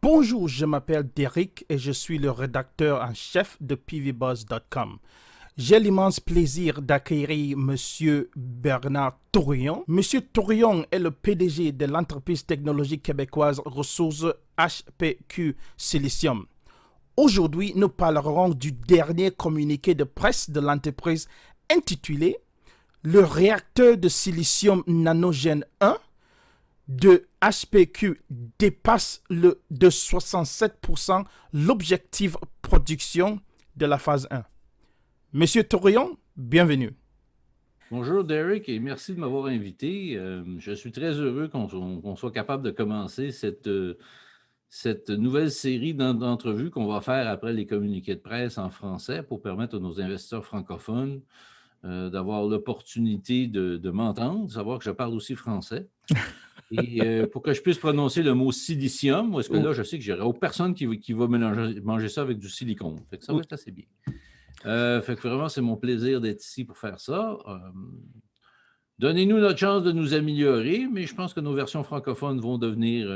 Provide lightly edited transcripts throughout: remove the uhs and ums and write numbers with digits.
Bonjour, je m'appelle Derek et je suis le rédacteur en chef de pvbuzz.com. J'ai l'immense plaisir d'accueillir Monsieur Bernard Tourion. Monsieur Tourion est le PDG de l'entreprise technologique québécoise Ressources HPQ Silicium. Aujourd'hui, nous parlerons du dernier communiqué de presse de l'entreprise intitulé Le réacteur de silicium nanogène 1 de HPQ dépasse de 67% l'objectif production de la phase 1. Monsieur Torion, bienvenue. Bonjour Derek et merci de m'avoir invité. Je suis très heureux qu'on soit capable de commencer cette nouvelle série d'entrevues qu'on va faire après les communiqués de presse en français pour permettre à nos investisseurs francophones d'avoir l'opportunité de m'entendre, de savoir que je parle aussi français. Et pour que je puisse prononcer le mot silicium, parce que là, je sais que j'aurai personne qui va manger ça avec du silicone. Fait que ça va être assez bien. Fait que vraiment, c'est mon plaisir d'être ici pour faire ça. Donnez-nous notre chance de nous améliorer, mais je pense que nos versions francophones vont devenir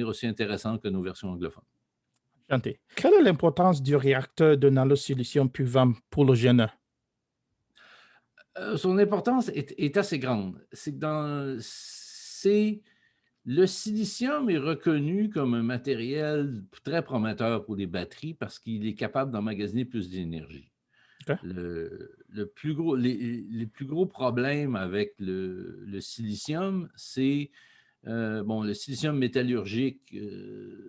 aussi intéressantes que nos versions anglophones. Chanté. Quelle est l'importance du réacteur de nanosilicium PUVAM pour le GNE? Son importance est assez grande. Le silicium est reconnu comme un matériel très prometteur pour les batteries parce qu'il est capable d'emmagasiner plus d'énergie. Okay. Les plus gros problèmes avec le silicium, c'est le silicium métallurgique,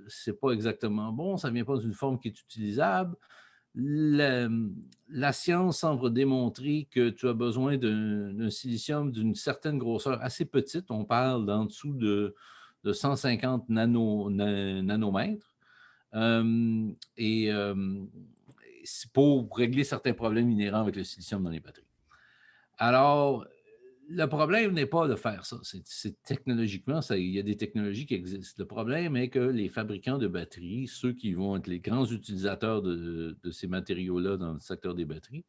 c'est pas exactement bon, ça ne vient pas d'une forme qui est utilisable. La science semble démontrer que tu as besoin d'un silicium d'une certaine grosseur assez petite, on parle d'en dessous de 150 nanomètres. C'est pour régler certains problèmes inhérents avec le silicium dans les batteries. Alors, le problème n'est pas de faire ça. Technologiquement, il y a des technologies qui existent. Le problème est que les fabricants de batteries, ceux qui vont être les grands utilisateurs de ces matériaux-là dans le secteur des batteries,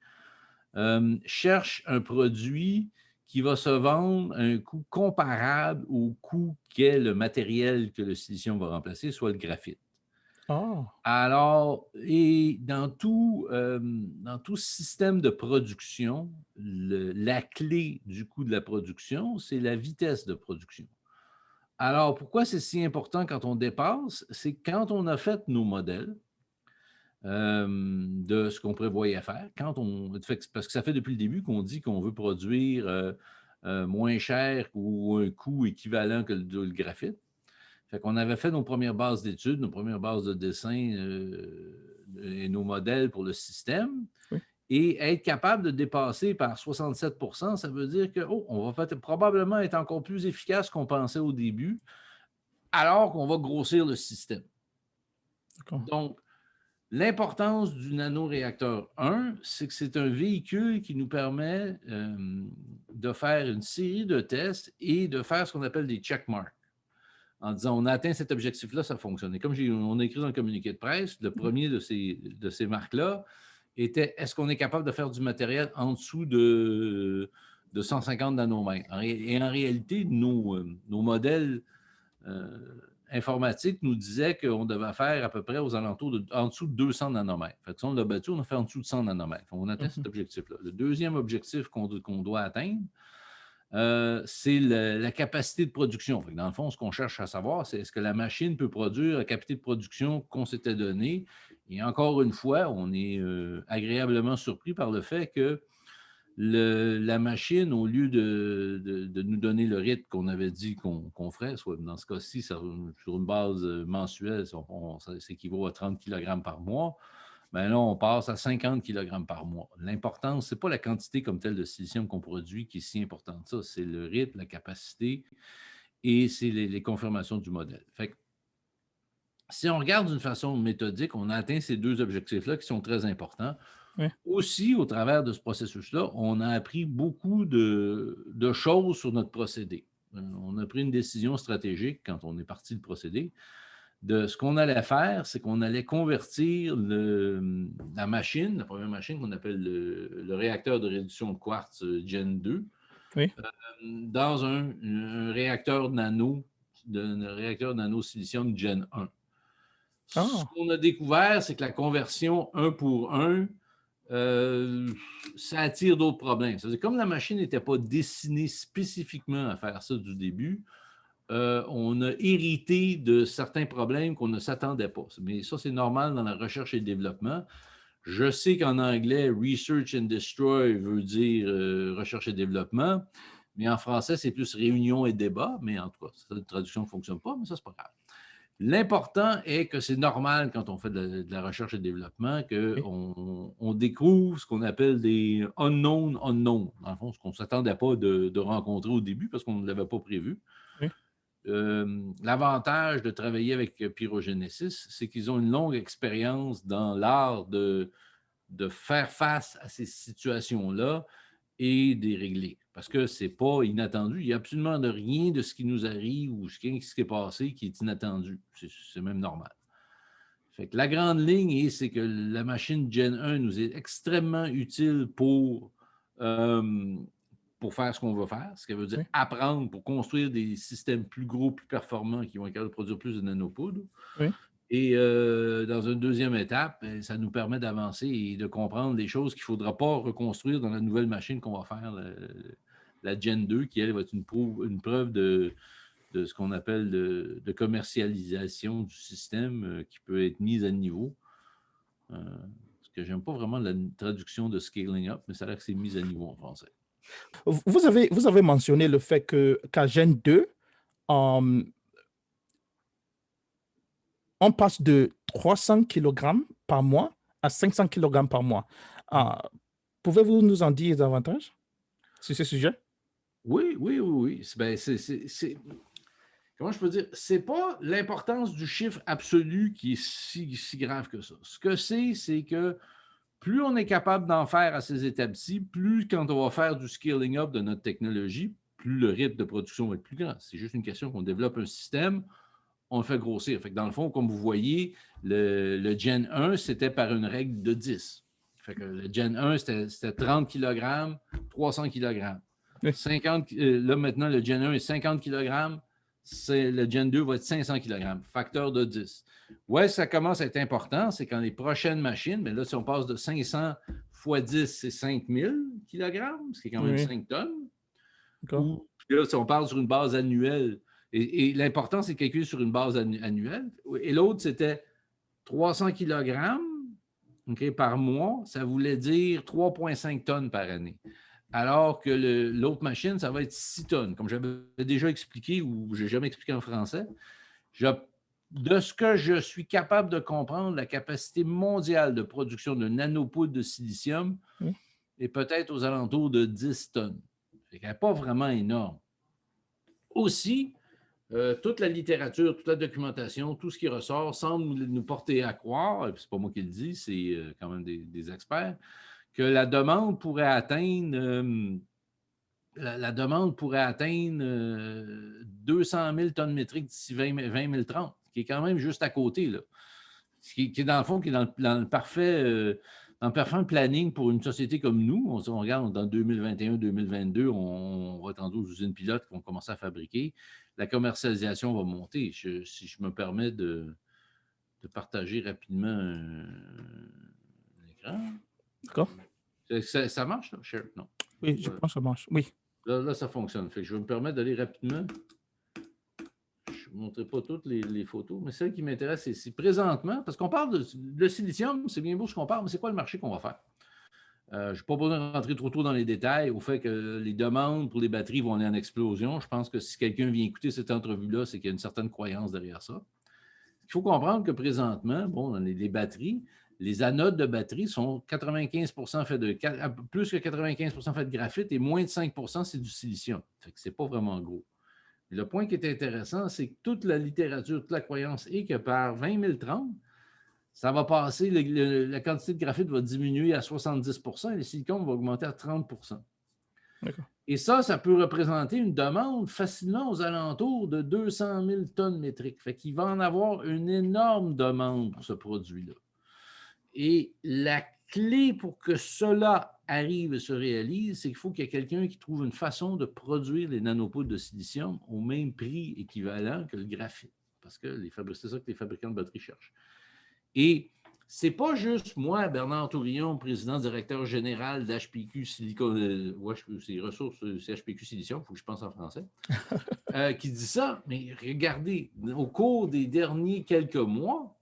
cherchent un produit qui va se vendre à un coût comparable au coût qu'est le matériel que le silicium va remplacer, soit le graphite. Oh. Alors, et dans tout système de production, la clé du coût de la production, c'est la vitesse de production. Alors, pourquoi c'est si important quand on dépasse? C'est quand on a fait nos modèles de ce qu'on prévoyait faire, parce que ça fait depuis le début qu'on dit qu'on veut produire moins cher ou un coût équivalent que le graphite. Fait qu'on avait fait nos premières bases d'études, nos premières bases de dessin et nos modèles pour le système. Oui. Et être capable de dépasser par 67%, ça veut dire que on va probablement être encore plus efficace qu'on pensait au début, alors qu'on va grossir le système. Donc, l'importance du nanoréacteur 1, c'est que c'est un véhicule qui nous permet de faire une série de tests et de faire ce qu'on appelle des checkmarks. En disant, on a atteint cet objectif-là, ça fonctionne. Et comme on a écrit dans le communiqué de presse, le premier de ces marques-là était, est-ce qu'on est capable de faire du matériel en dessous de 150 nanomètres? Et en réalité, nos modèles informatiques nous disaient qu'on devait faire à peu près aux alentours en dessous de 200 nanomètres. Fait que si on l'a battu, on a fait en dessous de 100 nanomètres. On atteint cet objectif-là. Le deuxième objectif qu'on doit atteindre, c'est la capacité de production. Dans le fond, ce qu'on cherche à savoir, c'est est-ce que la machine peut produire la capacité de production qu'on s'était donnée. Et encore une fois, on est agréablement surpris par le fait que la machine, au lieu de nous donner le rythme qu'on avait dit qu'on ferait, soit dans ce cas-ci, sur une base mensuelle, ça s'équivaut à 30 kg par mois, ben là, on passe à 50 kg par mois. L'importance, ce n'est pas la quantité comme telle de silicium qu'on produit qui est si importante. Ça, c'est le rythme, la capacité et c'est les confirmations du modèle. Fait que, si on regarde d'une façon méthodique, on a atteint ces deux objectifs-là qui sont très importants. Oui. Aussi, au travers de ce processus-là, on a appris beaucoup de choses sur notre procédé. On a pris une décision stratégique quand on est parti de procédé. De ce qu'on allait faire, c'est qu'on allait convertir la machine, la première machine qu'on appelle le réacteur de réduction de quartz Gen 2, Oui. dans un réacteur nano silicium Gen 1. Ce Ah, qu'on a découvert, c'est que la conversion 1 pour 1, ça attire d'autres problèmes. C'est-à-dire, comme la machine n'était pas dessinée spécifiquement à faire ça du début, on a hérité de certains problèmes qu'on ne s'attendait pas. Mais ça, c'est normal dans la recherche et le développement. Je sais qu'en anglais, Research and Destroy veut dire recherche et développement, mais en français, c'est plus réunion et débat. Mais en tout cas, cette traduction ne fonctionne pas, mais ça, c'est pas grave. L'important est que c'est normal quand on fait de la recherche et développement oui, qu'on découvre ce qu'on appelle des unknown unknown. Dans le fond, ce qu'on ne s'attendait pas de rencontrer au début parce qu'on ne l'avait pas prévu. oui, L'avantage de travailler avec Pyrogenesis, c'est qu'ils ont une longue expérience dans l'art de faire face à ces situations-là et de les régler. Parce que ce n'est pas inattendu. Il n'y a absolument de rien de ce qui nous arrive ou ce qui est passé qui est inattendu. C'est même normal. Fait que la grande ligne, c'est que la machine Gen 1 nous est extrêmement utile euh, pour faire ce qu'on veut faire, ce qui veut dire oui, apprendre pour construire des systèmes plus gros, plus performants qui vont être capables de produire plus de nanopoudres. oui. Et dans une deuxième étape, ça nous permet d'avancer et de comprendre des choses qu'il ne faudra pas reconstruire dans la nouvelle machine qu'on va faire, la Gen 2, qui, elle, va être une preuve de ce qu'on appelle de commercialisation du système qui peut être mise à niveau. Parce que j'aime pas vraiment la traduction de scaling up, mais ça a l'air que c'est mise à niveau en français. Vous avez mentionné le fait qu'à Gen 2, euh, on passe de 300 kilogrammes par mois à 500 kilogrammes par mois. Ah, pouvez-vous nous en dire davantage sur ce sujet? Oui, oui, oui, oui. Ben, comment je peux dire? C'est pas l'importance du chiffre absolu qui est si grave que ça. Ce que c'est que plus on est capable d'en faire à ces étapes-ci, plus quand on va faire du scaling up de notre technologie, plus le rythme de production va être plus grand. C'est juste une question qu'on développe un système, on le fait grossir. Fait que dans le fond, comme vous voyez, le Gen 1, c'était par une règle de 10. Fait que le Gen 1, c'était 30 kg, 300 kg. Oui, 50, là, maintenant, le Gen 1 est 50 kg, le Gen 2 va être 500 kg, facteur de 10. Ouais, ça commence à être important, c'est quand les prochaines machines, mais là, si on passe de 500 fois 10, c'est 5000 kg, ce qui est quand oui, même oui, 5 tonnes. d'accord. Ou là, si on parle sur une base annuelle, et l'important, c'est de calculer sur une base annuelle. Et l'autre, c'était 300 kg okay, par mois, ça voulait dire 3,5 tonnes par année. Alors que l'autre machine, ça va être 6 tonnes. Comme j'avais déjà expliqué ou je n'ai jamais expliqué en français, de ce que je suis capable de comprendre, la capacité mondiale de production de nanopoudre de silicium Oui, est peut-être aux alentours de 10 tonnes. Ce n'est pas vraiment énorme. Aussi, toute la littérature, toute la documentation, tout ce qui ressort semble nous porter à croire, et ce n'est pas moi qui le dis, c'est quand même des experts, que la demande pourrait atteindre, la demande pourrait atteindre 200 000 tonnes métriques d'ici 2030, qui est quand même juste à côté. Là. Qui est dans le fond, qui est dans le parfait planning pour une société comme nous. On regarde dans 2021-2022, on va être rendu aux usines pilotes qui vont commencer à fabriquer. La commercialisation va monter. Si je me permets de partager rapidement l'écran. d'accord. Ça marche, là? Share? Non. Oui, je pense que ça marche. Oui, Là, ça fonctionne. Fait que je vais me permettre d'aller rapidement. Je ne montrerai pas toutes les photos, mais celle qui m'intéresse, c'est présentement, parce qu'on parle de silicium, c'est bien beau ce qu'on parle, mais c'est quoi le marché qu'on va faire? Je n'ai pas besoin de rentrer trop tôt dans les détails au fait que les demandes pour les batteries vont aller en explosion. Je pense que si quelqu'un vient écouter cette entrevue-là, c'est qu'il y a une certaine croyance derrière ça. Il faut comprendre que présentement, bon, dans les batteries, les anodes de batterie sont 95 fait plus que 95 fait de graphite et moins de 5 c'est du silicium. Fait que c'est pas vraiment gros. Le point qui est intéressant, c'est que toute la littérature, toute la croyance est que par 2030, ça va passer, la quantité de graphite va diminuer à 70 et le silicone va augmenter à 30 d'accord. Et ça peut représenter une demande facilement aux alentours de 200 000 tonnes métriques. Fait qu'il va en avoir une énorme demande pour ce produit-là. Et la clé pour que cela arrive et se réalise, c'est qu'il faut qu'il y ait quelqu'un qui trouve une façon de produire les nanopoudres de silicium au même prix équivalent que le graphite. Parce que c'est ça que les fabricants de batteries cherchent. Et ce n'est pas juste moi, Bernard Tourillon, président directeur général d'HPQ Silicon, c'est ressources, c'est HPQ Silicium, il faut que je pense en français, qui dit ça. Mais regardez, au cours des derniers quelques mois,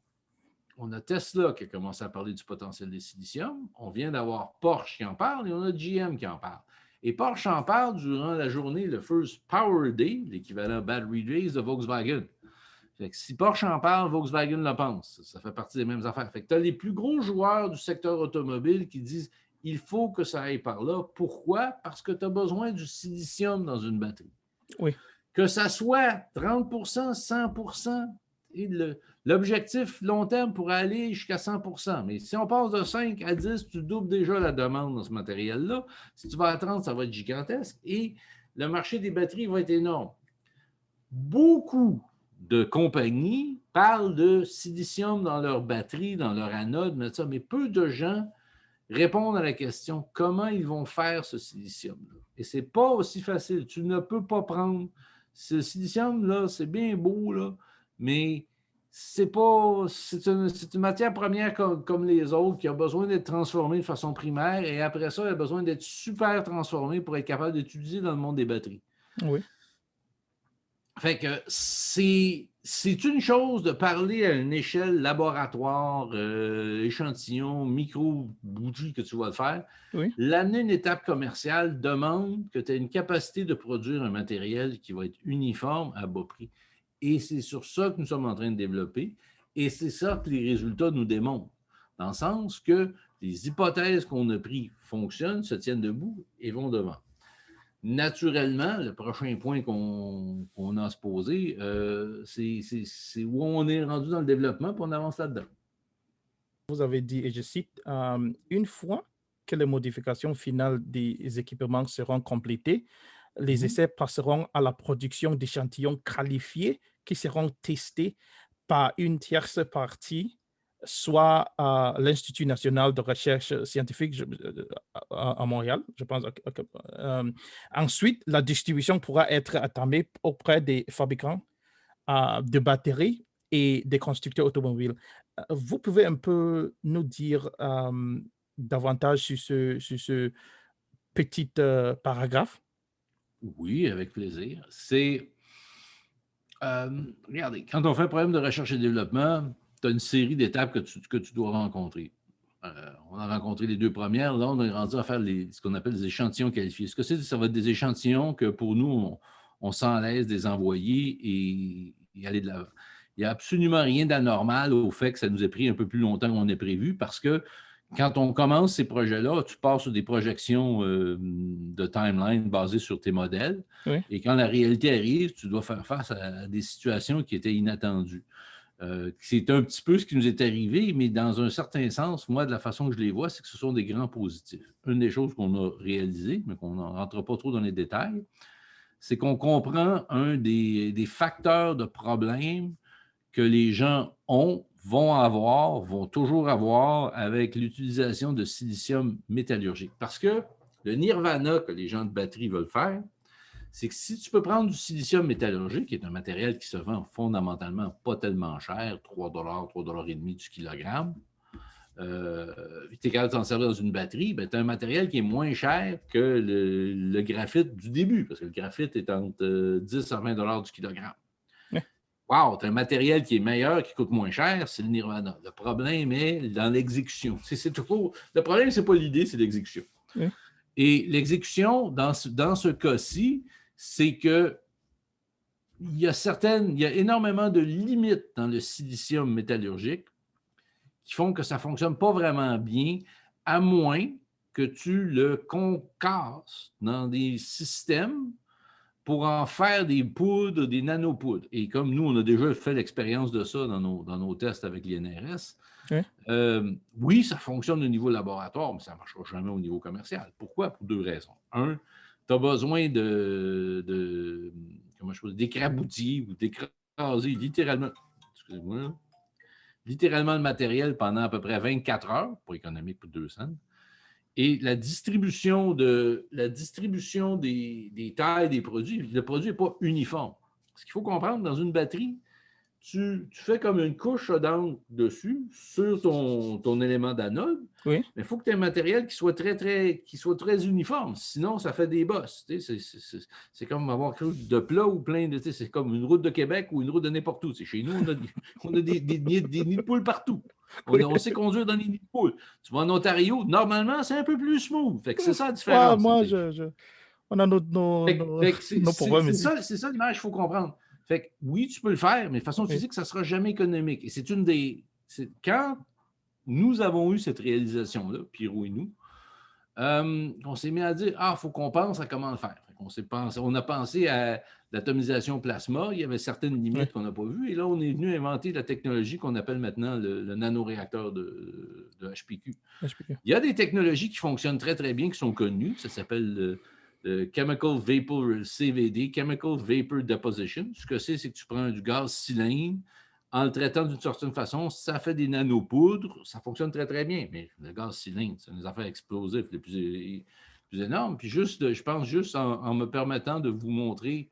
on a Tesla qui a commencé à parler du potentiel des siliciums. On vient d'avoir Porsche qui en parle et on a GM qui en parle. Et Porsche en parle durant la journée, le First Power Day, l'équivalent Battery Days de Volkswagen. Fait que si Porsche en parle, Volkswagen le pense. Ça fait partie des mêmes affaires. Fait que tu as les plus gros joueurs du secteur automobile qui disent il faut que ça aille par là. Pourquoi? Parce que tu as besoin du silicium dans une batterie. Oui. Que ça soit 30 100 et l'objectif long terme pourrait aller jusqu'à 100 mais si on passe de 5 à 10, tu doubles déjà la demande dans ce matériel-là. Si tu vas à 30, ça va être gigantesque et le marché des batteries va être énorme. Beaucoup de compagnies parlent de silicium dans leur batterie, dans leur anode, mais peu de gens répondent à la question comment ils vont faire ce silicium-là. Et ce n'est pas aussi facile. Tu ne peux pas prendre ce silicium-là, c'est bien beau, là, mais c'est une matière première comme les autres qui a besoin d'être transformée de façon primaire et après ça, elle a besoin d'être super transformée pour être capable d'utiliser dans le monde des batteries. Oui. Fait que c'est une chose de parler à une échelle laboratoire, échantillon, micro-bougie que tu vas le faire. Oui. L'amener une étape commerciale demande que tu aies une capacité de produire un matériel qui va être uniforme à bas prix. Et c'est sur ça que nous sommes en train de développer. Et c'est ça que les résultats nous démontrent. Dans le sens que les hypothèses qu'on a prises fonctionnent, se tiennent debout et vont devant. Naturellement, le prochain point qu'on a à se poser, c'est où on est rendu dans le développement, puis on avance là-dedans. Vous avez dit, et je cite, une fois que les modifications finales des équipements seront complétées, les essais passeront à la production d'échantillons qualifiés qui seront testés par une tierce partie, soit à l'Institut national de recherche scientifique à Montréal, je pense. Ensuite, la distribution pourra être entamée auprès des fabricants de batteries et des constructeurs automobiles. Vous pouvez un peu nous dire davantage sur ce petit paragraphe? Oui, avec plaisir. Regardez, quand on fait un problème de recherche et développement, tu as une série d'étapes que tu dois rencontrer. On a rencontré les deux premières. Là, on est rendu à faire ce qu'on appelle des échantillons qualifiés. Ce que c'est, ça va être des échantillons que pour nous, on sent à l'aise de les envoyer et aller de l'avant. Il n'y a absolument rien d'anormal au fait que ça nous ait pris un peu plus longtemps qu'on ait prévu parce que quand on commence ces projets-là, tu pars sur des projections de timeline basées sur tes modèles. Oui. Et quand la réalité arrive, tu dois faire face à des situations qui étaient inattendues. C'est un petit peu ce qui nous est arrivé, mais dans un certain sens, moi, de la façon que je les vois, c'est que ce sont des grands positifs. Une des choses qu'on a réalisées, mais qu'on ne rentre pas trop dans les détails, c'est qu'on comprend un des facteurs de problème que les gens vont toujours avoir avec l'utilisation de silicium métallurgique. Parce que le nirvana que les gens de batterie veulent faire, c'est que si tu peux prendre du silicium métallurgique, qui est un matériel qui se vend fondamentalement pas tellement cher, 3 $, 3,5 $ du kilogramme, tu es capable de t'en servir dans une batterie, ben, tu as un matériel qui est moins cher que le graphite du début, parce que le graphite est entre 10 à 20 $ du kilogramme. Wow, tu as un matériel qui est meilleur, qui coûte moins cher, c'est le nirvana. Le problème est dans l'exécution. Le problème, ce n'est pas l'idée, c'est l'exécution. Oui. Et l'exécution, dans ce cas-ci, c'est que il y a énormément de limites dans le silicium métallurgique qui font que ça ne fonctionne pas vraiment bien, à moins que tu le concasses dans des systèmes pour en faire des poudres, des nanopoudres. Et comme nous, on a déjà fait l'expérience de ça dans nos tests avec l'INRS, oui, ça fonctionne au niveau laboratoire, mais ça ne marchera jamais au niveau commercial. Pourquoi? Pour deux raisons. Un, tu as besoin d'écrabouiller ou d'écraser littéralement le matériel pendant à peu près 24 heures, pour économique pour 200. Et la distribution des tailles des produits, le produit n'est pas uniforme. Ce qu'il faut comprendre, dans une batterie, tu fais comme une couche d'encre dessus sur ton élément d'anode, Oui. mais il faut que tu aies un matériel qui soit très uniforme. Sinon, ça fait des bosses. C'est comme avoir quelque chose de plat ou plein de. C'est comme une route de Québec ou une route de n'importe où. Chez nous, on a des nids de poules partout. On sait conduire dans les nids de poules. Tu vas en Ontario, normalement, c'est un peu plus smooth. Fait que c'est ça la différence. Moi, on a nos problèmes ici. C'est ça l'image qu'il faut comprendre. Fait que oui, tu peux le faire, mais de façon physique, ça ne sera jamais économique. Et c'est une des. Quand nous avons eu cette réalisation-là, Pierrot et nous, on s'est mis à dire il faut qu'on pense à comment le faire. On a pensé à l'atomisation plasma. Il y avait certaines limites qu'on n'a pas vues. Et là, on est venu inventer la technologie qu'on appelle maintenant le nanoréacteur de HPQ. Il y a des technologies qui fonctionnent très, très bien, qui sont connues. Ça s'appelle le Chemical Vapor CVD, Chemical Vapor Deposition. Ce que c'est que tu prends du gaz cylindre, en le traitant d'une certaine façon, ça fait des nanopoudres, ça fonctionne très, très bien. Mais le gaz cylindre, c'est une affaire explosive les plus énormes. Puis je pense juste en me permettant de vous montrer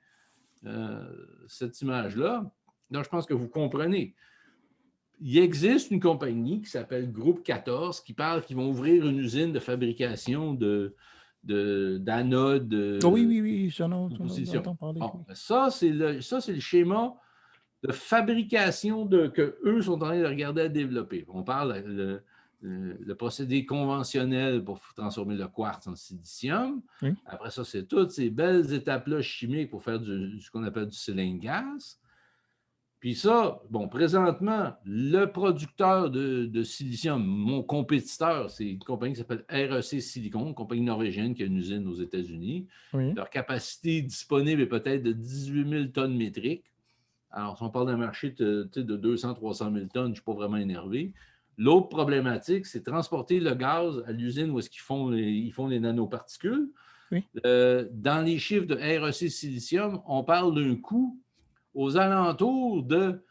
cette image-là, donc je pense que vous comprenez. Il existe une compagnie qui s'appelle Groupe 14 qui vont ouvrir une usine de fabrication d'anodes. Oui, j'en entends parler. Bon, ça, c'est le schéma de fabrication qu'eux sont en train de regarder à développer. On parle le procédé conventionnel pour transformer le quartz en silicium. Oui. Après ça, c'est toutes ces belles étapes-là chimiques pour faire ce qu'on appelle du cylindre gaz. Puis ça, présentement, le producteur de silicium, mon compétiteur, c'est une compagnie qui s'appelle REC Silicon, une compagnie norvégienne qui a une usine aux États-Unis. Oui. Leur capacité disponible est peut-être de 18 000 tonnes métriques. Alors, si on parle d'un marché de 200-300 000 tonnes, je ne suis pas vraiment énervé. L'autre problématique, c'est transporter le gaz à l'usine où est-ce qu'ils font les nanoparticules. Oui. Dans les chiffres de REC Silicium, on parle d'un coût aux alentours de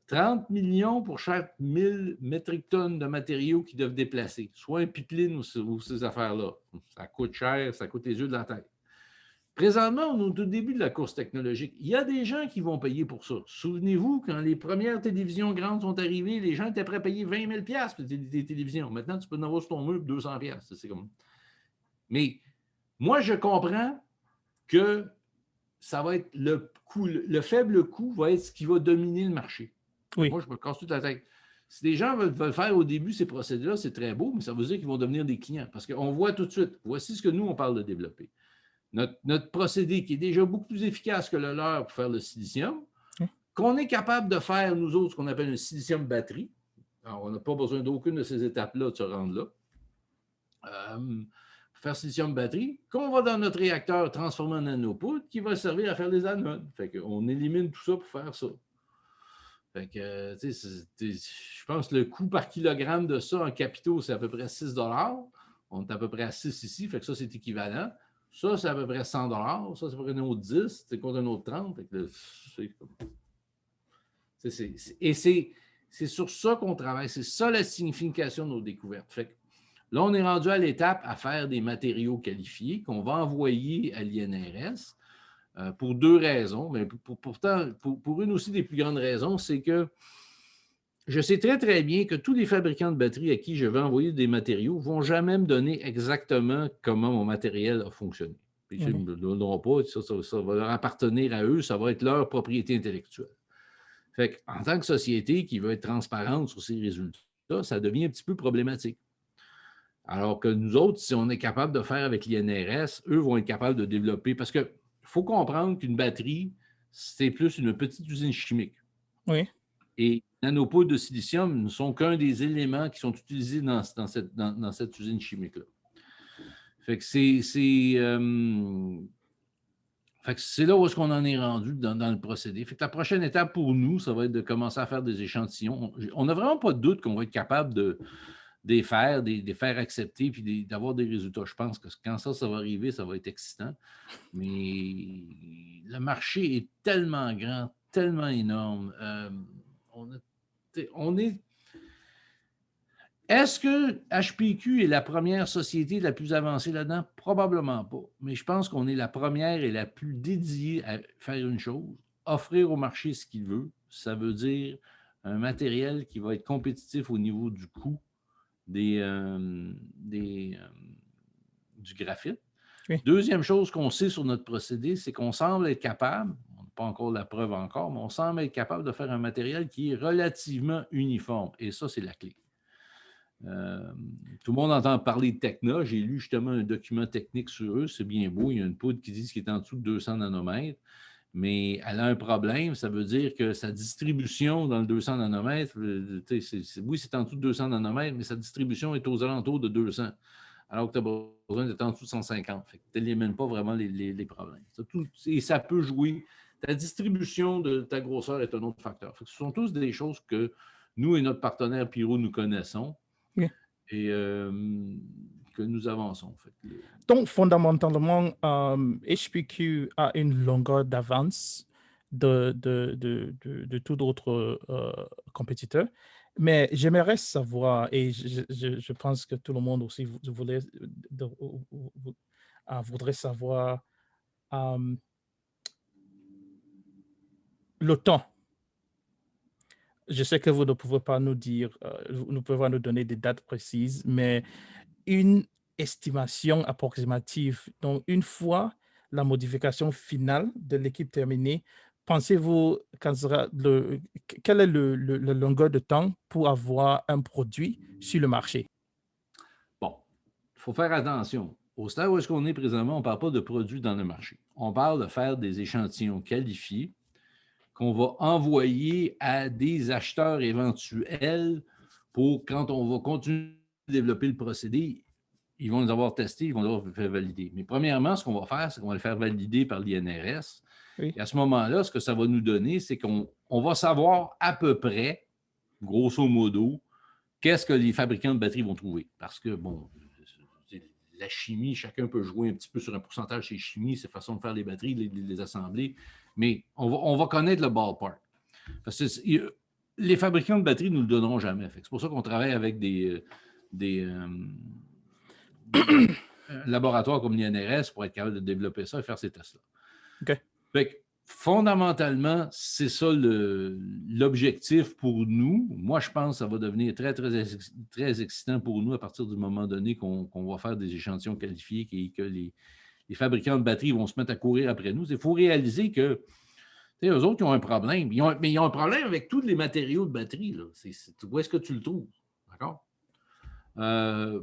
30 millions pour chaque 1000 métriques tonnes de matériaux qu'ils doivent déplacer, soit un pipeline ou ces affaires-là. Ça coûte cher, ça coûte les yeux de la tête. Présentement, on est au début de la course technologique. Il y a des gens qui vont payer pour ça. Souvenez-vous, quand les premières télévisions grandes sont arrivées, les gens étaient prêts à payer 20 000 $ pour des télévisions. Maintenant, tu peux en avoir sur ton mur pour 200 $. C'est comme... Mais moi, je comprends que ça va être le faible coût va être ce qui va dominer le marché. Oui. Moi, je me casse toute la tête. Si les gens veulent faire au début ces procédés-là, c'est très beau, mais ça veut dire qu'ils vont devenir des clients. Parce qu'on voit tout de suite, voici ce que nous, on parle de développer. Notre procédé qui est déjà beaucoup plus efficace que le leur pour faire le silicium, qu'on est capable de faire, nous autres, ce qu'on appelle un silicium batterie. Alors, on n'a pas besoin d'aucune de ces étapes-là de se rendre là. Pour faire silicium batterie, qu'on va dans notre réacteur transformer en nanopoudre qui va servir à faire les anodes. Fait qu'on élimine tout ça pour faire ça. Fait que, je pense que le coût par kilogramme de ça en capitaux, c'est à peu près 6 $. On est à peu près à 6 ici, fait que ça, c'est équivalent. Ça, c'est à peu près 100 $. Ça, c'est à peu près un autre 10. C'est contre un autre 30. Et c'est sur ça qu'on travaille. C'est ça la signification de nos découvertes. Fait que là, on est rendu à l'étape à faire des matériaux qualifiés qu'on va envoyer à l'INRS pour deux raisons. Mais pourtant, pour une aussi des plus grandes raisons, c'est que je sais très, très bien que tous les fabricants de batteries à qui je vais envoyer des matériaux ne vont jamais me donner exactement comment mon matériel a fonctionné. Ils ne me le donneront pas, ça va leur appartenir à eux, ça va être leur propriété intellectuelle. Fait qu'en tant que société qui veut être transparente sur ses résultats, ça devient un petit peu problématique. Alors que nous autres, si on est capable de faire avec l'INRS, eux vont être capables de développer, parce qu'il faut comprendre qu'une batterie, c'est plus une petite usine chimique. Oui. Et les nanopoudres de silicium ne sont qu'un des éléments qui sont utilisés dans cette usine chimique-là. Fait que c'est là où est-ce qu'on en est rendu dans le procédé. Fait que la prochaine étape pour nous, ça va être de commencer à faire des échantillons. On n'a vraiment pas de doute qu'on va être capable de les faire accepter puis d'avoir des résultats. Je pense que quand ça va arriver, ça va être excitant. Mais le marché est tellement grand, tellement énorme. Est-ce que HPQ est la première société la plus avancée là-dedans? Probablement pas. Mais je pense qu'on est la première et la plus dédiée à faire une chose, offrir au marché ce qu'il veut, ça veut dire un matériel qui va être compétitif au niveau du coût du graphite. Oui. Deuxième chose qu'on sait sur notre procédé, c'est qu'on semble être capable, on n'a pas encore la preuve encore, mais on semble être capable de faire un matériel qui est relativement uniforme. Et ça, c'est la clé. Tout le monde entend parler de Tekna. J'ai lu justement un document technique sur eux. C'est bien beau. Il y a une poudre qui dit qu'il est en dessous de 200 nanomètres. Mais elle a un problème. Ça veut dire que sa distribution dans le 200 nanomètres, oui, c'est en dessous de 200 nanomètres, mais sa distribution est aux alentours de 200. Alors que tu as besoin d'être en dessous de 150. Tu n'élimines pas vraiment les problèmes. Et ça peut jouer. Ta distribution de ta grosseur est un autre facteur. Ce sont tous des choses que nous et notre partenaire Pyro, nous connaissons. Oui. Et que nous avançons. Donc, fondamentalement, HPQ a une longueur d'avance de tout autre compétiteur. Mais j'aimerais savoir, et je pense que tout le monde aussi voudrait savoir le temps. Je sais que vous ne pouvez pas nous dire, vous ne pouvez pas nous donner des dates précises, mais une estimation approximative. Donc, une fois la modification finale de l'équipe terminée, pensez-vous quelle est la longueur de temps pour avoir un produit sur le marché? Bon, il faut faire attention. Au stade où est-ce qu'on est présentement, on ne parle pas de produits dans le marché. On parle de faire des échantillons qualifiés qu'on va envoyer à des acheteurs éventuels pour quand on va continuer de développer le procédé, ils vont les avoir testés, ils vont les faire valider. Mais premièrement, ce qu'on va faire, c'est qu'on va les faire valider par l'INRS. Oui. Et à ce moment-là, ce que ça va nous donner, c'est qu'on va savoir à peu près, grosso modo, qu'est-ce que les fabricants de batteries vont trouver. Parce que, bon, la chimie, chacun peut jouer un petit peu sur un pourcentage chez chimie, ses façons de faire les batteries, les assembler, mais on va connaître le ballpark. Parce que les fabricants de batteries ne nous le donneront jamais. C'est pour ça qu'on travaille avec des laboratoires comme l'INRS pour être capable de développer ça et faire ces tests-là. OK. Fait que, fondamentalement, c'est ça l'objectif pour nous. Moi, je pense que ça va devenir très, très, très excitant pour nous à partir du moment donné qu'on va faire des échantillons qualifiés et que les fabricants de batteries vont se mettre à courir après nous. Il faut réaliser que eux autres, ils ont un problème. Mais ils ont un problème avec tous les matériaux de batterie. Là. Où est-ce que tu le trouves? D'accord?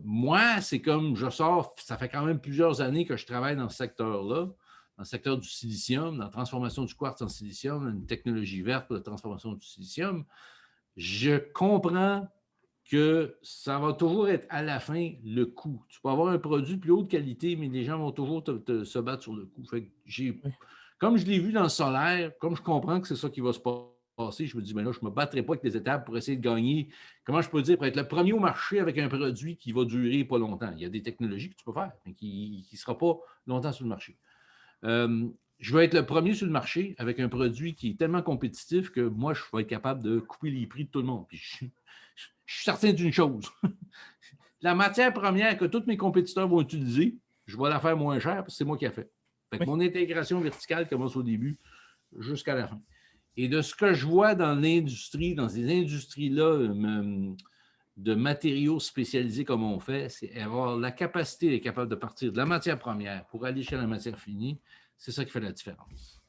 Moi, c'est comme je sors, ça fait quand même plusieurs années que je travaille dans ce secteur-là, dans le secteur du silicium, dans la transformation du quartz en silicium, une technologie verte pour la transformation du silicium. Je comprends que ça va toujours être à la fin le coût. Tu peux avoir un produit de plus haute qualité, mais les gens vont toujours se battre sur le coût. Fait que comme je l'ai vu dans le solaire, comme je comprends que c'est ça qui va se passer, je me dis, ben là, je ne me battrai pas avec des étapes pour essayer de gagner. Comment je peux dire, pour être le premier au marché avec un produit qui va durer pas longtemps. Il y a des technologies que tu peux faire, mais qui ne sera pas longtemps sur le marché. Je vais être le premier sur le marché avec un produit qui est tellement compétitif que moi, je vais être capable de couper les prix de tout le monde. Puis je suis certain d'une chose. La matière première que tous mes compétiteurs vont utiliser, je vais la faire moins chère parce que c'est moi qui ai fait. Fait que mon intégration verticale commence au début jusqu'à la fin. Et de ce que je vois dans l'industrie, dans ces industries-là de matériaux spécialisés comme on fait, c'est avoir la capacité d'être capable de partir de la matière première pour aller chez la matière finie. C'est ça qui fait la différence.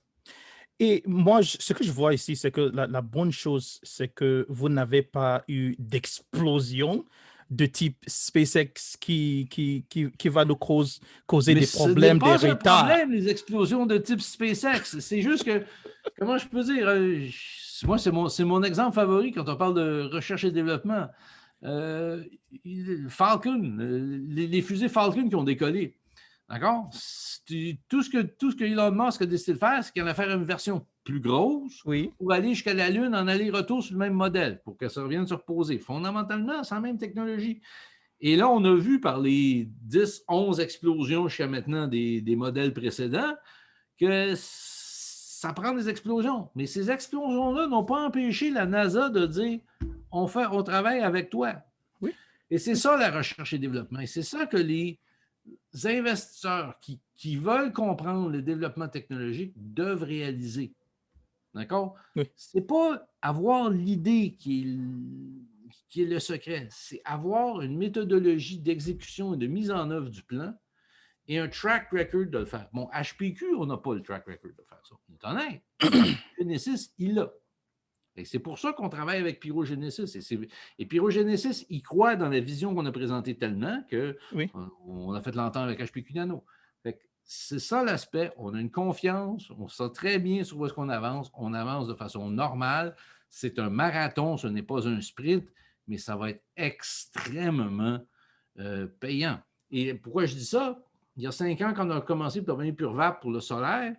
Et moi, ce que je vois ici, c'est que la bonne chose, c'est que vous n'avez pas eu d'explosion de type SpaceX qui va nous causer des problèmes, des retards. Ce n'est pas un problème, les explosions de type SpaceX. C'est juste que, comment je peux dire, moi, c'est mon exemple favori quand on parle de recherche et développement. Falcon, les fusées Falcon qui ont décollé. D'accord? Tout ce que Elon Musk a décidé de faire, c'est qu'il en a fait une version plus grosse pour aller jusqu'à la Lune en aller-retour sur le même modèle, pour que ça revienne se reposer. Fondamentalement, c'est la même technologie. Et là, on a vu par les 10, 11 explosions jusqu'à maintenant des modèles précédents que ça prend des explosions. Mais ces explosions-là n'ont pas empêché la NASA de dire on travaille avec toi. Oui. Et c'est ça la recherche et développement. Et c'est ça que les investisseurs qui veulent comprendre le développement technologique doivent réaliser. D'accord? Oui. C'est pas avoir l'idée qui est le secret, c'est avoir une méthodologie d'exécution et de mise en œuvre du plan et un track record de le faire. Bon, HPQ, on n'a pas le track record de faire ça. On est honnête. Genesis, il l'a. Et c'est pour ça qu'on travaille avec Pyrogenesis. Et Pyrogenesis, il croit dans la vision qu'on a présentée tellement Oui. qu'on a fait l'entente avec HPQ Nano. C'est ça l'aspect. On a une confiance, on sait très bien sur où est-ce qu'on avance. On avance de façon normale. C'est un marathon, ce n'est pas un sprint, mais ça va être extrêmement payant. Et pourquoi je dis ça? Il y a 5 ans, quand on a commencé pour devenir PureVap pour le solaire,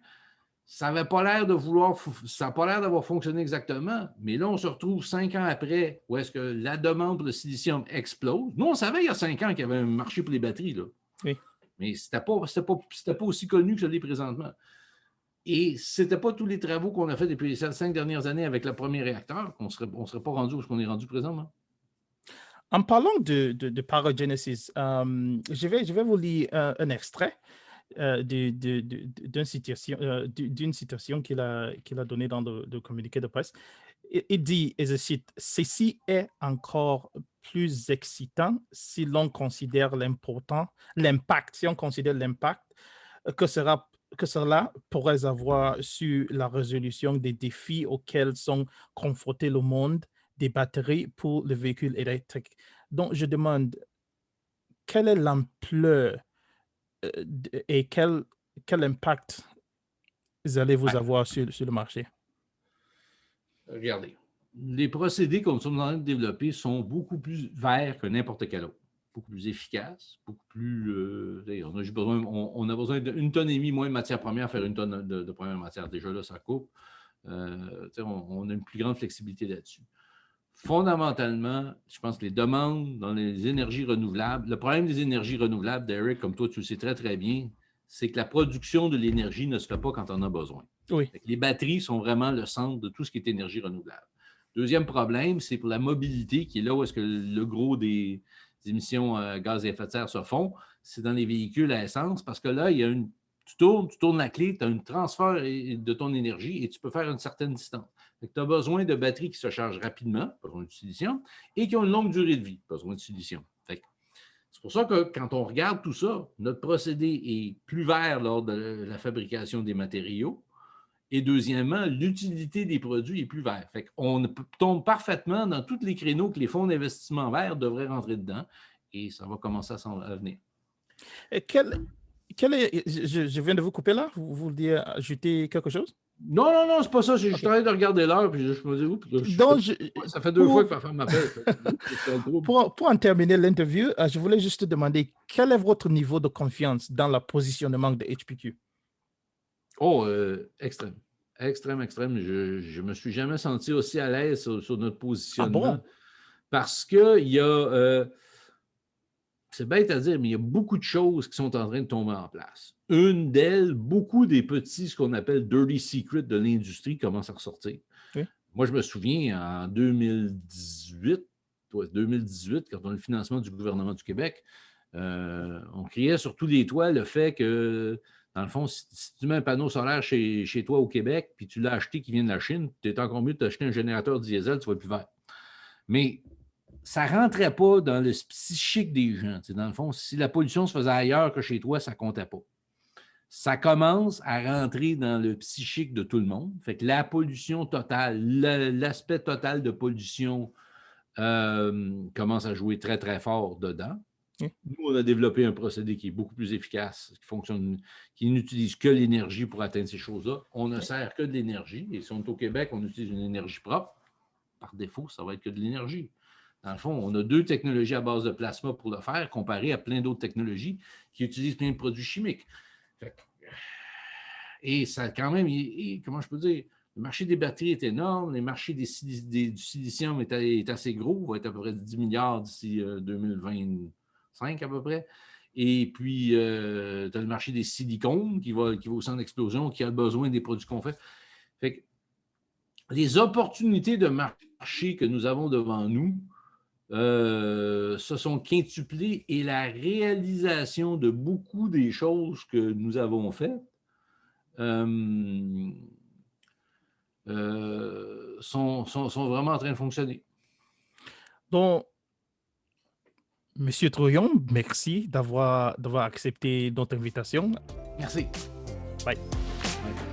ça n'avait pas l'air de vouloir, ça n'a pas l'air d'avoir fonctionné exactement, mais là, on se retrouve 5 ans après où est-ce que la demande pour le silicium explose. Nous, on savait il y a 5 ans qu'il y avait un marché pour les batteries, là. Oui. Mais ce n'était pas aussi connu que ça l'est présentement. Et ce n'était pas tous les travaux qu'on a fait depuis les 5 dernières années avec le premier réacteur qu'on ne serait pas rendu où on est rendu présentement. En parlant de Pyrogenesis, je vais vous lire un extrait d'une citation qu'il a donnée dans le communiqué de presse. Il dit, et je cite, ceci est encore plus excitant si l'on considère l'impact, si on considère l'impact que cela pourrait avoir sur la résolution des défis auxquels sont confrontés le monde des batteries pour le véhicule électrique. Donc, je demande, quelle est l'ampleur et quel impact allez-vous Ouais. avoir sur le marché? Regardez, les procédés qu'on est en train de développer sont beaucoup plus verts que n'importe quel autre, beaucoup plus efficaces, beaucoup plus. On a besoin d'une tonne et demie moins de matière première à faire une tonne de première matière. Déjà là, ça coupe. On a une plus grande flexibilité là-dessus. Fondamentalement, je pense que les demandes dans les énergies renouvelables, le problème des énergies renouvelables, Derek, comme toi, tu le sais très, très bien, c'est que la production de l'énergie ne se fait pas quand on a besoin. Oui. Les batteries sont vraiment le centre de tout ce qui est énergie renouvelable. Deuxième problème, c'est pour la mobilité, qui est là où est-ce que le gros des émissions gaz à effet de serre se font, c'est dans les véhicules à essence, parce que là, il y a tu tournes la clé, tu as un transfert de ton énergie et tu peux faire une certaine distance. Tu as besoin de batteries qui se chargent rapidement, besoin de silicium, et qui ont une longue durée de vie, besoin de silicium. C'est pour ça que quand on regarde tout ça, notre procédé est plus vert lors de la fabrication des matériaux. Et deuxièmement, l'utilité des produits est plus vert. On tombe parfaitement dans tous les créneaux que les fonds d'investissement verts devraient rentrer dedans et ça va commencer à venir. Et je viens de vous couper là. Vous vouliez ajouter quelque chose? Non, c'est pas ça. Je suis en train de regarder l'heure puis je me dis, oups, Donc, ça fait 2 fois que ma femme m'appelle. pour en terminer l'interview, je voulais juste te demander quel est votre niveau de confiance dans le positionnement de HPQ? Oh, extrême. Extrême. Je me suis jamais senti aussi à l'aise sur notre positionnement. Ah bon? Parce qu'il y a, c'est bête à dire, mais il y a beaucoup de choses qui sont en train de tomber en place. Une d'elles, beaucoup des petits, ce qu'on appelle dirty secrets de l'industrie commencent à ressortir. Oui. Moi, je me souviens en 2018, quand on a eu le financement du gouvernement du Québec, on criait sur tous les toits le fait que, dans le fond, si tu mets un panneau solaire chez toi au Québec, puis tu l'as acheté qui vient de la Chine, tu es encore mieux de t'acheter un générateur diesel, tu vas plus vert. Mais ça ne rentrait pas dans le psychique des gens. Dans le fond, si la pollution se faisait ailleurs que chez toi, ça ne comptait pas. Ça commence à rentrer dans le psychique de tout le monde. Fait que la pollution totale, l'aspect total de pollution commence à jouer très, très fort dedans. Oui. Nous, on a développé un procédé qui est beaucoup plus efficace, qui n'utilise que l'énergie pour atteindre ces choses-là. On ne sert que de l'énergie. Et si on est au Québec, on utilise une énergie propre. Par défaut, ça va être que de l'énergie. Dans le fond, on a 2 technologies à base de plasma pour le faire, comparé à plein d'autres technologies qui utilisent plein de produits chimiques. Et ça, quand même, comment je peux dire, le marché des batteries est énorme, le marché du silicium est assez gros, va être à peu près 10 milliards d'ici 2025 à peu près. Et puis, tu as le marché des silicones qui va au centre d'explosion, qui a besoin des produits qu'on fait. Fait que les opportunités de marché que nous avons devant nous, se sont quintuplés et la réalisation de beaucoup des choses que nous avons faites sont vraiment en train de fonctionner. Donc, Monsieur Trouillon, merci d'avoir accepté notre invitation. Merci. Bye. Ouais.